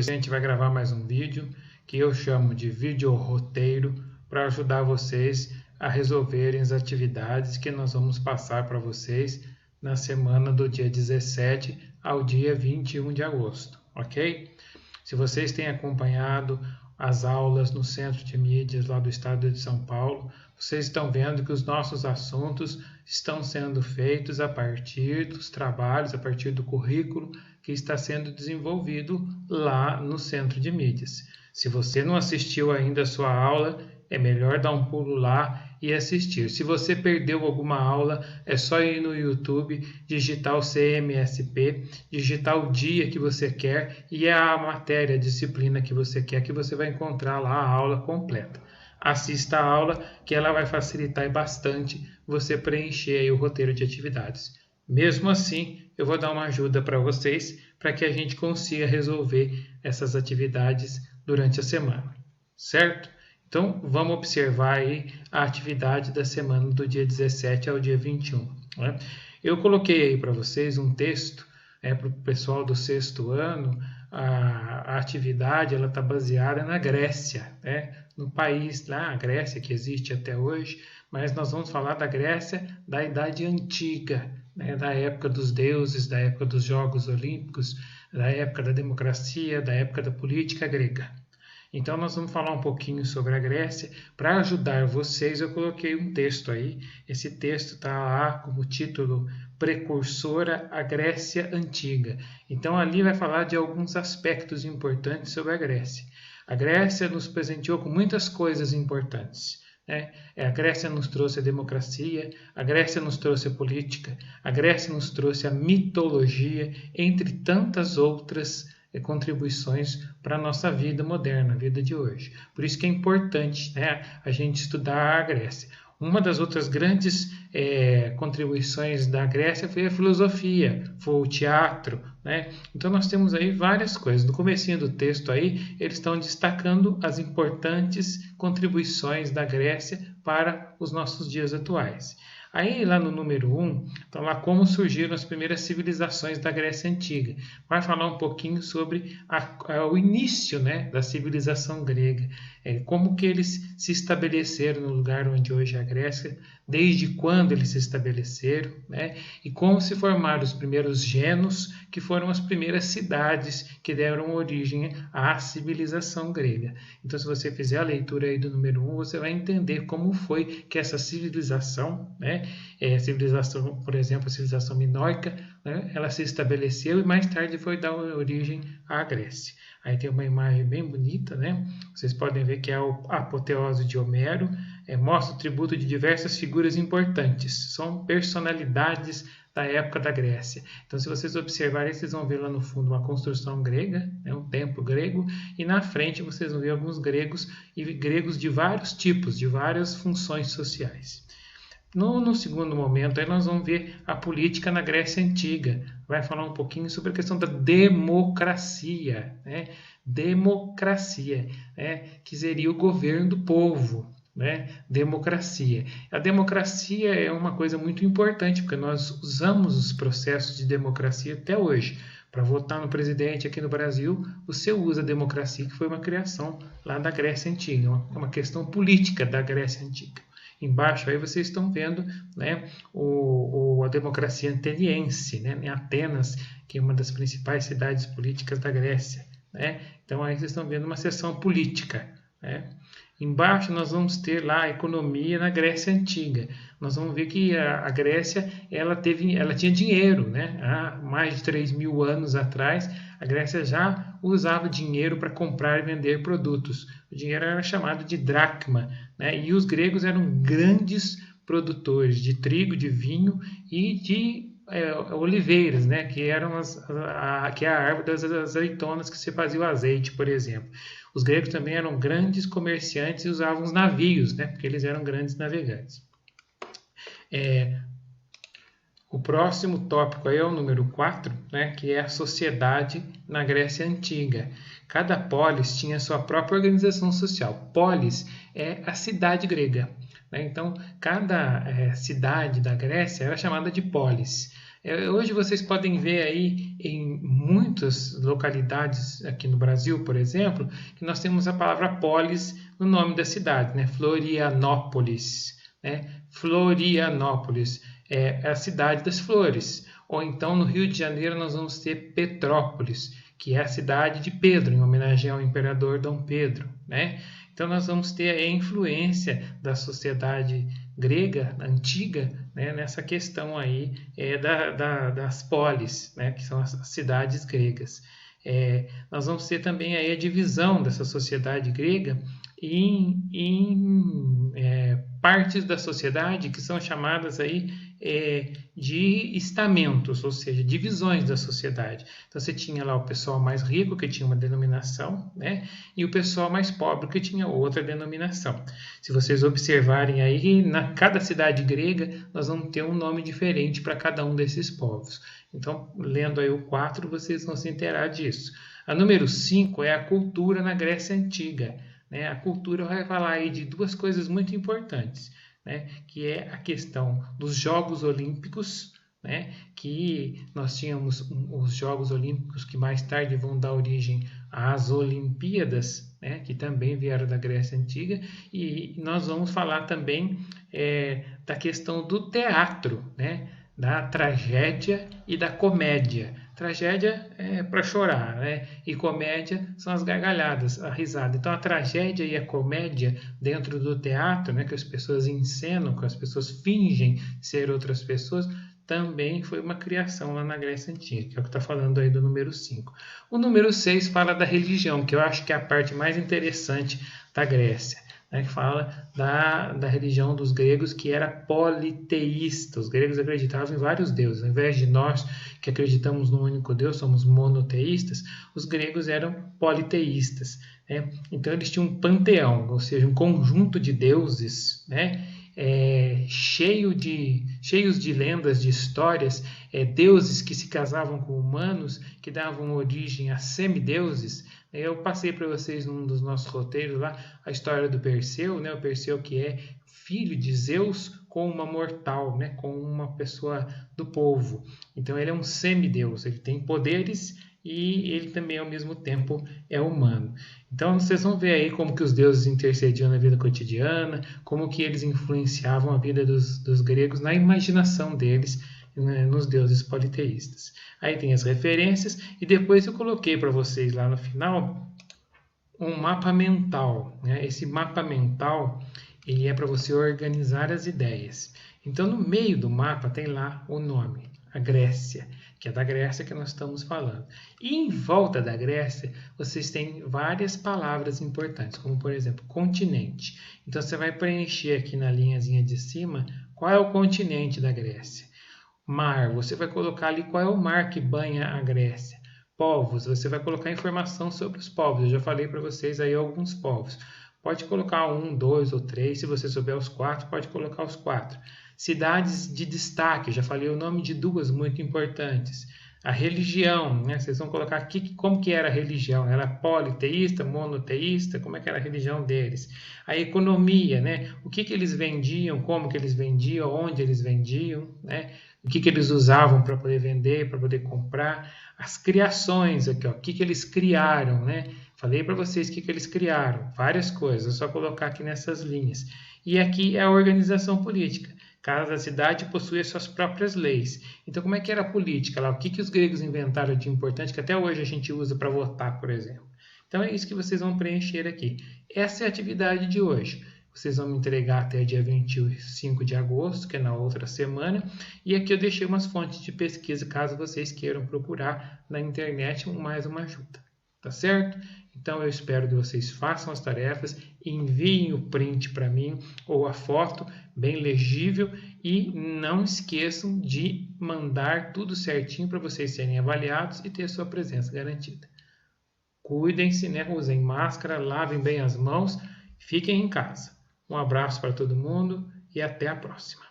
a gente vai gravar mais um vídeo que eu chamo de vídeo roteiro para ajudar vocês a resolverem as atividades que nós vamos passar para vocês na semana do dia 17 ao dia 21 de agosto, ok? Se vocês têm acompanhado as aulas no Centro de Mídias lá do Estado de São Paulo, vocês estão vendo que os nossos assuntos estão sendo feitos a partir dos trabalhos, a partir do currículo que está sendo desenvolvido lá no Centro de Mídias. Se você não assistiu ainda a sua aula, é melhor dar um pulo lá e assistir. Se você perdeu alguma aula, é só ir no YouTube, digitar o CMSP, digitar o dia que você quer e a matéria, a disciplina que você quer, que você vai encontrar lá a aula completa. Assista a aula, que ela vai facilitar bastante você preencher aí o roteiro de atividades. Mesmo assim, eu vou dar uma ajuda para vocês, para que a gente consiga resolver essas atividades durante a semana, certo? Então, vamos observar aí a atividade da semana do dia 17 ao dia 21. Né? Eu coloquei aí para vocês um texto, para o pessoal do sexto ano. A atividade está baseada na Grécia, né? No país lá, a Grécia que existe até hoje, mas nós vamos falar da Grécia da Idade Antiga, né? Da época dos deuses, da época dos Jogos Olímpicos, da época da democracia, da época da política grega. Então, nós vamos falar um pouquinho sobre a Grécia. Para ajudar vocês, eu coloquei um texto aí. Esse texto está lá como título Precursora à Grécia Antiga. Então, ali vai falar de alguns aspectos importantes sobre a Grécia. A Grécia nos presenteou com muitas coisas importantes. A Grécia nos trouxe a democracia, a Grécia nos trouxe a política, a Grécia nos trouxe a mitologia, entre tantas outras contribuições para a nossa vida moderna, a vida de hoje. Por isso que é importante, a gente estudar a Grécia. Uma das outras grandes contribuições da Grécia foi a filosofia, foi o teatro. Então nós temos aí várias coisas. No comecinho do texto aí, eles estão destacando as importantes contribuições da Grécia para os nossos dias atuais. Aí, lá no número 1, está lá como surgiram as primeiras civilizações da Grécia Antiga. Vai falar um pouquinho sobre o início, da civilização grega. Como que eles se estabeleceram no lugar onde hoje é a Grécia, desde quando eles se estabeleceram, e como se formaram os primeiros genos, que foram as primeiras cidades que deram origem à civilização grega. Então, se você fizer a leitura aí do número 1, você vai entender como foi que essa civilização, civilização, por exemplo, a civilização minoica, ela se estabeleceu e mais tarde foi dar origem à Grécia. Aí tem uma imagem bem bonita, Vocês podem ver que é a apoteose de Homero, mostra o tributo de diversas figuras importantes, são personalidades da época da Grécia. Então, se vocês observarem, vocês vão ver lá no fundo uma construção grega, um templo grego, e na frente vocês vão ver alguns gregos, e gregos de vários tipos, de várias funções sociais. No segundo momento, aí nós vamos ver a política na Grécia Antiga. Vai falar um pouquinho sobre a questão da democracia. Democracia, que seria o governo do povo. Democracia. A democracia é uma coisa muito importante, porque nós usamos os processos de democracia até hoje. Para votar no presidente aqui no Brasil, você usa a democracia, que foi uma criação lá da Grécia Antiga. É uma questão política da Grécia Antiga. Embaixo aí vocês estão vendo a democracia ateniense, em Atenas, que é uma das principais cidades políticas da Grécia. Então aí vocês estão vendo uma seção política. Embaixo nós vamos ter lá a economia na Grécia Antiga. Nós vamos ver que a Grécia ela tinha dinheiro. Há mais de 3.000 anos atrás, a Grécia já usava dinheiro para comprar e vender produtos. O dinheiro era chamado de dracma. E os gregos eram grandes produtores de trigo, de vinho e de oliveiras, que é a árvore das azeitonas que se fazia o azeite, por exemplo. Os gregos também eram grandes comerciantes e usavam os navios, porque eles eram grandes navegantes. O próximo tópico aí é o número 4, que é a sociedade na Grécia Antiga. Cada polis tinha sua própria organização social. Polis é a cidade grega. Então, cada cidade da Grécia era chamada de polis. Hoje vocês podem ver aí em muitas localidades aqui no Brasil, por exemplo, que nós temos a palavra polis no nome da cidade, né? Florianópolis, né? Florianópolis é a cidade das flores. Ou então no Rio de Janeiro nós vamos ter Petrópolis, que é a cidade de Pedro, em homenagem ao imperador Dom Pedro, né? Então nós vamos ter a influência da sociedade grega antiga, né, nessa questão aí das polis, né, que são as cidades gregas. Nós vamos ter também aí a divisão dessa sociedade grega em partes da sociedade que são chamadas aí de estamentos, ou seja, divisões da sociedade. Então você tinha lá o pessoal mais rico, que tinha uma denominação, né? E o pessoal mais pobre, que tinha outra denominação. Se vocês observarem aí, cada cidade grega, nós vamos ter um nome diferente para cada um desses povos. Então, lendo aí o 4, vocês vão se inteirar disso. A número 5 é a cultura na Grécia Antiga, né? A cultura vai falar aí de duas coisas muito importantes, né, que é a questão dos Jogos Olímpicos, né, que nós tínhamos os Jogos Olímpicos que mais tarde vão dar origem às Olimpíadas, né, que também vieram da Grécia Antiga, e nós vamos falar também da questão do teatro, né, da tragédia e da comédia. Tragédia é para chorar, né? E comédia são as gargalhadas, a risada. Então a tragédia e a comédia dentro do teatro, né, que as pessoas encenam, que as pessoas fingem ser outras pessoas, também foi uma criação lá na Grécia Antiga, que é o que está falando aí do número 5. O número 6 fala da religião, que eu acho que é a parte mais interessante da Grécia, né, que fala da religião dos gregos, que era politeísta. Os gregos acreditavam em vários deuses. Ao invés de nós, que acreditamos num único Deus, somos monoteístas, os gregos eram politeístas, né? Então eles tinham um panteão, ou seja, um conjunto de deuses, né? Cheios de lendas, de histórias, deuses que se casavam com humanos, que davam origem a semideuses. Eu passei para vocês num dos nossos roteiros lá a história do Perseu, né? O Perseu que é filho de Zeus com uma mortal, né? Com uma pessoa do povo. Então ele é um semideus, ele tem poderes e ele também ao mesmo tempo é humano. Então vocês vão ver aí como que os deuses intercediam na vida cotidiana, como que eles influenciavam a vida dos gregos na imaginação deles, né, nos deuses politeístas. Aí tem as referências e depois eu coloquei para vocês lá no final um mapa mental, né? Esse mapa mental ele é para você organizar as ideias. Então no meio do mapa tem lá o nome, a Grécia, que é da Grécia que nós estamos falando. E em volta da Grécia, vocês têm várias palavras importantes, como por exemplo, continente. Então você vai preencher aqui na linhazinha de cima qual é o continente da Grécia. Mar, você vai colocar ali qual é o mar que banha a Grécia. Povos, você vai colocar informação sobre os povos. Eu já falei para vocês aí alguns povos. Pode colocar 1, 2 ou 3. Se você souber os 4, pode colocar os 4. Cidades de destaque, já falei o nome de duas muito importantes. A religião, né? Vocês vão colocar aqui como que era a religião. Era politeísta, monoteísta, como é que era a religião deles. A economia, né? O que eles vendiam, como que eles vendiam, onde eles vendiam, né? O que eles usavam para poder vender, para poder comprar. As criações aqui, ó, o que eles criaram, né? Falei para vocês o que eles criaram, várias coisas, é só colocar aqui nessas linhas. E aqui é a organização política. Cada cidade possui as suas próprias leis. Então, como é que era a política lá? O que os gregos inventaram de importante que até hoje a gente usa para votar, por exemplo? Então, é isso que vocês vão preencher aqui. Essa é a atividade de hoje. Vocês vão me entregar até dia 25 de agosto, que é na outra semana. E aqui eu deixei umas fontes de pesquisa, caso vocês queiram procurar na internet mais uma ajuda. Tá certo? Então eu espero que vocês façam as tarefas, enviem o print para mim ou a foto bem legível e não esqueçam de mandar tudo certinho para vocês serem avaliados e ter sua presença garantida. Cuidem-se, né? Usem máscara, lavem bem as mãos, fiquem em casa. Um abraço para todo mundo e até a próxima.